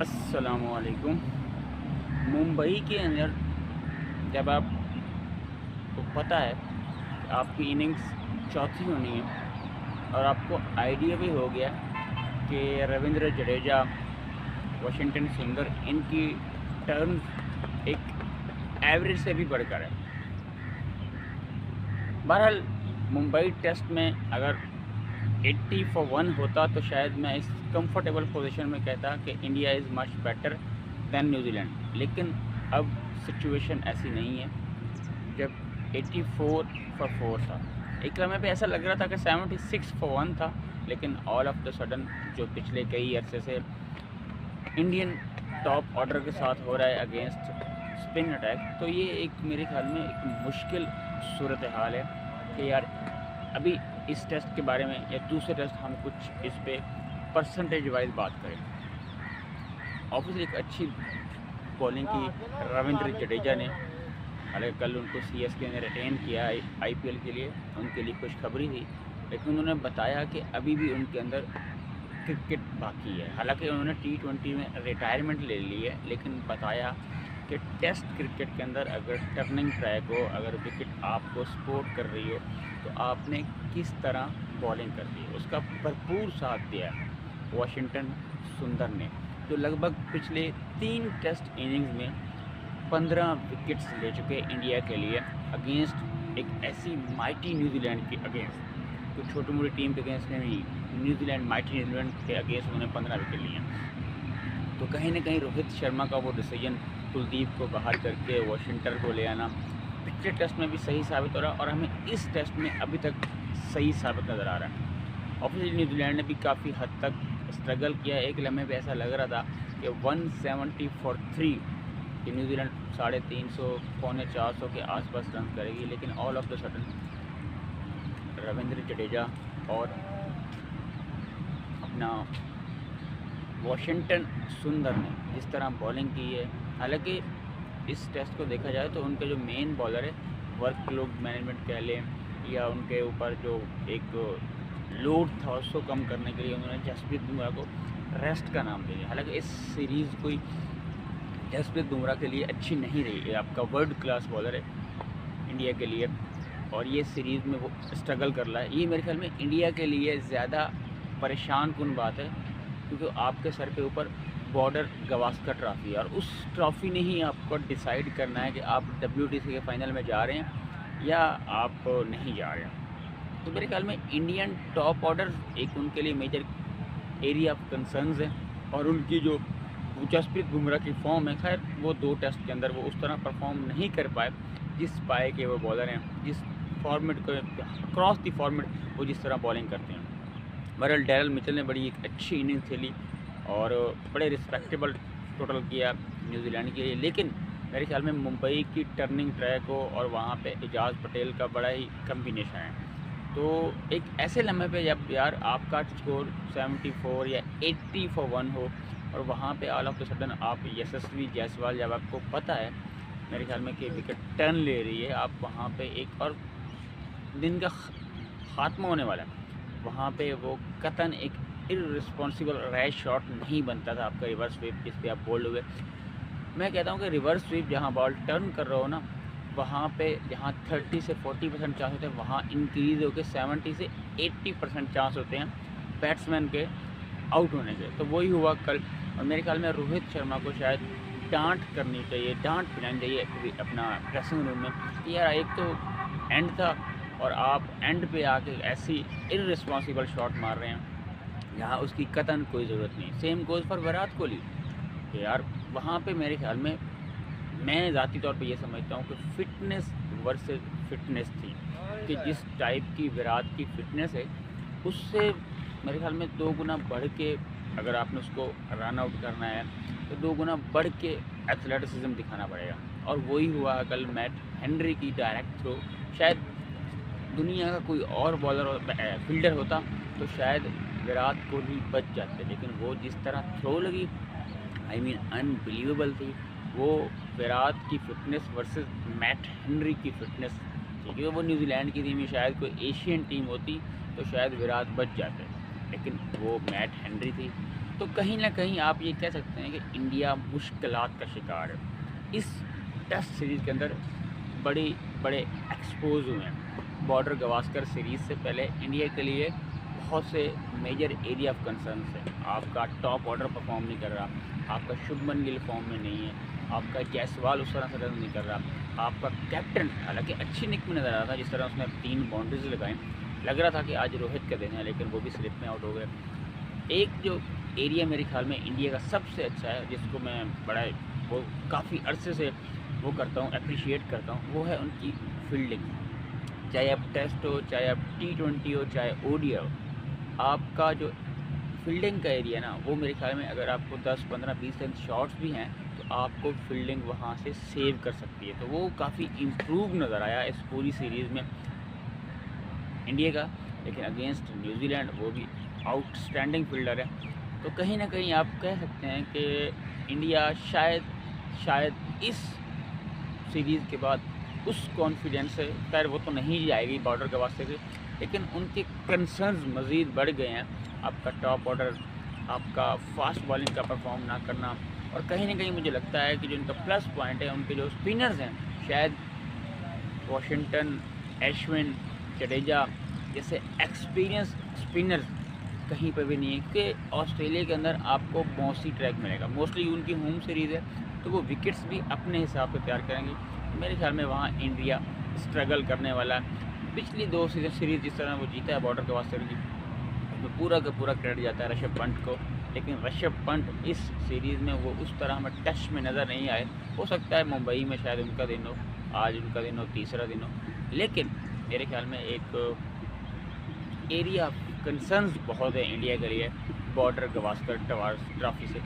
अस्सलामुअलैकुम। मुंबई के अंदर जब आपको पता है कि आपकी इनिंग्स चौथी होनी है और आपको आइडिया भी हो गया कि रविंद्र जडेजा, वाशिंगटन सुंदर, इनकी टर्न एक एवरेज से भी बढ़कर है। बहरहाल मुंबई टेस्ट में अगर 80 फॉर 1 होता तो शायद मैं इस कंफर्टेबल पोजीशन में कहता कि India is much better than New Zealand, लेकिन अब सिचुएशन ऐसी नहीं है। जब 84 फॉर 4 था, एक लम्हे पे ऐसा लग रहा था कि 76 फॉर 1 था, लेकिन ऑल ऑफ द सडन जो पिछले कई अरसे से इंडियन टॉप ऑर्डर के साथ हो रहा है अगेंस्ट स्पिन अटैक, तो ये एक मेरे ख्याल में एक मुश्किल सूरत हाल है कि यार अभी इस टेस्ट के बारे में या दूसरे टेस्ट हम कुछ इस पे परसेंटेज वाइज बात करें। ऑब्वियसली एक अच्छी बॉलिंग की रविंद्र जडेजा ने, हालांकि कल उनको सीएसके ने रिटेन किया आईपीएल के लिए, उनके लिए खुशखबरी थी, लेकिन उन्होंने बताया कि अभी भी उनके अंदर क्रिकेट बाकी है। हालांकि उन्होंने T20 में रिटायरमेंट ले ली है, लेकिन बताया कि टेस्ट क्रिकेट के अंदर अगर टर्निंग ट्रैक हो, अगर विकेट आपको सपोर्ट कर रही हो, तो आपने किस तरह बॉलिंग करनी है, उसका भरपूर साथ दिया वाशिंगटन सुंदर ने, जो लगभग पिछले 3 टेस्ट इनिंग्स में 15 विकेट्स ले चुके इंडिया के लिए अगेंस्ट एक ऐसी माइटी न्यूजीलैंड के अगेंस्ट। तो छोटी मोटी टीम के अगेंस्ट में नहीं, न्यूजीलैंड, माइटी न्यूजीलैंड के अगेंस्ट उन्होंने 15 विकेट लिए। तो कहीं ना कहीं रोहित शर्मा का वो डिसीजन कुलदीप को बाहर करके वाशिंगटन को ले आना पिछले टेस्ट में भी सही साबित हो रहा है और हमें इस टेस्ट में अभी तक सही साबित नज़र आ रहा है। ऑब्वियसली न्यूजीलैंड ने भी काफ़ी हद तक स्ट्रगल किया। एक लम्हे पे ऐसा लग रहा था कि 170 फॉर 3 कि न्यूजीलैंड 350 पौने 400 के आसपास रन करेगी, लेकिन all of the sudden Ravindra Jadeja और अपना वाशिंगटन सुंदर ने जिस तरह बॉलिंग की है, हालांकि इस टेस्ट को देखा जाए तो उनके जो मेन बॉलर है, वर्कलोड मैनेजमेंट कह लें या उनके ऊपर जो एक लोड था उसको कम करने के लिए उन्होंने जसप्रीत बुमराह को रेस्ट का नाम दिया। हालांकि इस सीरीज़ कोई जसप्रीत बुमराह के लिए अच्छी नहीं रही है, आपका वर्ल्ड क्लास बॉलर है इंडिया के लिए, और ये सीरीज़ में वो स्ट्रगल कर रहा है। ये मेरे ख्याल में इंडिया के लिए ज़्यादा परेशान कुन बात है, क्योंकि आपके सर पे ऊपर बॉर्डर गवास्कर ट्रॉफ़ी है और उस ट्रॉफ़ी ने ही आपको डिसाइड करना है कि आप WTC के फाइनल में जा रहे हैं या आप नहीं जा रहे हैं। तो मेरे ख्याल में इंडियन टॉप ऑर्डर एक उनके लिए मेजर एरिया ऑफ कंसर्न्स है, और उनकी जो जसप्रीत बुमराह की फॉर्म है, खैर वो 2 टेस्ट के अंदर वो उस तरह परफॉर्म नहीं कर पाए जिस पाए के वो बॉलर हैं, जिस फॉर्मेट को क्रॉस दी फॉर्मेट वो जिस तरह बॉलिंग करते हैं। बहरहाल डेरल मिचेल ने बड़ी एक अच्छी इनिंग खेली और बड़े रिस्पेक्टेबल टोटल किया न्यूजीलैंड के लिए, लेकिन मेरे ख्याल में मुंबई की टर्निंग ट्रैक हो और वहाँ पे एजाज पटेल का बड़ा ही कम्बिनेशन है। तो एक ऐसे लम्हे पे जब यार आपका स्कोर 74 या 80 फॉर 1 हो और वहाँ पे ऑल ऑफ द सडन आप यशस्वी जायसवाल, जब आपको पता है मेरे ख्याल में कि विकेट टर्न ले रही है, आप वहाँ पे एक और दिन का ख़ात्मा होने वाला है, वहाँ पे वो कतन एक इररिस्पॉन्सिबल रैश शॉट नहीं बनता था आपका रिवर्स स्वीप जिस पे आप बोल्ड हुए। मैं कहता हूँ कि रिवर्स स्वीप जहाँ बॉल टर्न कर रहा हो ना, वहाँ पे जहाँ 30 से 40% चांस होते हैं, वहाँ इंक्रीज़ होकर 70 से 80% चांस होते हैं बैट्समैन के आउट होने के। तो वही हुआ कल, और मेरे ख्याल में रोहित शर्मा को शायद डांट करनी चाहिए, डांट पिलानी चाहिए अपना ड्रेसिंग रूम में कि यार एक तो एंड था और आप एंड पे आके ऐसी इररिस्पॉन्सिबल शॉट मार रहे हैं यहाँ उसकी कतन कोई ज़रूरत नहीं। Same goes for Virat Kohli कि यार वहाँ पे मेरे ख्याल में मैं ज़ाती तौर पे ये समझता हूँ कि फ़िटनेस वर्सेस फिटनेस थी, कि जिस टाइप की विराट की फ़िटनेस है उससे मेरे ख्याल में 2 गुना बढ़ के अगर आपने उसको रन आउट करना है तो 2 गुना बढ़ के एथलेटिसिज्म दिखाना पड़ेगा, और वही हुआ कल। मैट हेनरी की डायरेक्ट थ्रो, शायद दुनिया का कोई और बॉलर फील्डर होता तो शायद विराट कोहली बच जाते, लेकिन वो जिस तरह थ्रो लगी आई मीन अनबिलीवेबल थी। वो विराट की फ़िटनेस वर्सेस मैट हेनरी की फ़िटनेस थी, क्योंकि वो न्यूजीलैंड की टीम में शायद कोई एशियन टीम होती तो शायद विराट बच जाते, लेकिन वो मैट हेनरी थी तो कहीं ना कहीं आप ये कह सकते हैं कि इंडिया मुश्किलात का शिकार है। इस टेस्ट सीरीज़ के अंदर बड़े बड़े एक्सपोज हुए हैं। बॉर्डर गवास्कर सीरीज़ से पहले इंडिया के लिए बहुत से मेजर एरिया ऑफ कंसर्न है। आपका टॉप ऑर्डर परफॉर्म नहीं कर रहा, आपका शुभमन गिल फॉर्म में नहीं है, आपका जायसवाल उस तरह से रन नहीं कर रहा, आपका कैप्टन हालांकि अच्छी निक में नज़र आ रहा था, जिस तरह उसने 3 बाउंड्रीज लगाई, लग रहा था कि आज रोहित का दिन है, लेकिन वो भी स्लिप में आउट हो गए। एक जो एरिया मेरे ख्याल में इंडिया का सबसे अच्छा है, जिसको मैं बड़ा वो काफ़ी अरसे से वो करता हूँ, अप्रिशिएट करता हूँ, वो है उनकी फील्डिंग। चाहे आप टेस्ट हो, चाहे आप T20 हो, चाहे ODI हो, आपका जो फील्डिंग का एरिया ना, वो मेरे ख्याल में अगर आपको 10, 15, 20 रन शॉट्स भी हैं तो आपको फील्डिंग वहाँ से सेव कर सकती है। तो वो काफ़ी इम्प्रूव नज़र आया इस पूरी सीरीज़ में इंडिया का। लेकिन अगेंस्ट न्यूजीलैंड वो भी आउटस्टैंडिंग फील्डर है। तो कहीं ना कहीं आप कह सकते हैं कि इंडिया शायद इस सीरीज़ के बाद उस कॉन्फिडेंस से, खैर वो तो नहीं जाएगी बॉर्डर गवास्कर से, लेकिन उनके कंसर्न्स मज़ीद बढ़ गए हैं। आपका टॉप ऑर्डर, आपका फास्ट बॉलिंग का परफॉर्म ना करना, और कहीं ना कहीं मुझे लगता है कि जो उनका प्लस पॉइंट है, उनके जो स्पिनर्स हैं, शायद वॉशिंगटन, अश्विन, जडेजा जैसे एक्सपीरियंस स्पिनर्स कहीं पर भी नहीं है। क्योंकि ऑस्ट्रेलिया के अंदर आपको बॉन्सी ट्रैक मिलेगा, मोस्टली उनकी होम सीरीज़ है, तो वो विकेट्स भी अपने हिसाब से तैयार करेंगे। मेरे ख्याल में वहाँ इंडिया स्ट्रगल करने वाला है। पिछली 2 सीरीज़ जिस तरह वो जीता है बॉर्डर गवास्कर की, तो पूरा का पूरा क्रेडिट जाता है ऋषभ पंत को। लेकिन ऋषभ पंत इस सीरीज़ में वो उस तरह हमें टच में नज़र नहीं आए। हो सकता है मुंबई में शायद उनका दिन हो, आज उनका दिन हो, तीसरा दिन हो, लेकिन मेरे ख्याल में एक एरिया कंसर्न्स बहुत है इंडिया के लिए बॉर्डर गवास्कर ट्रॉफी से।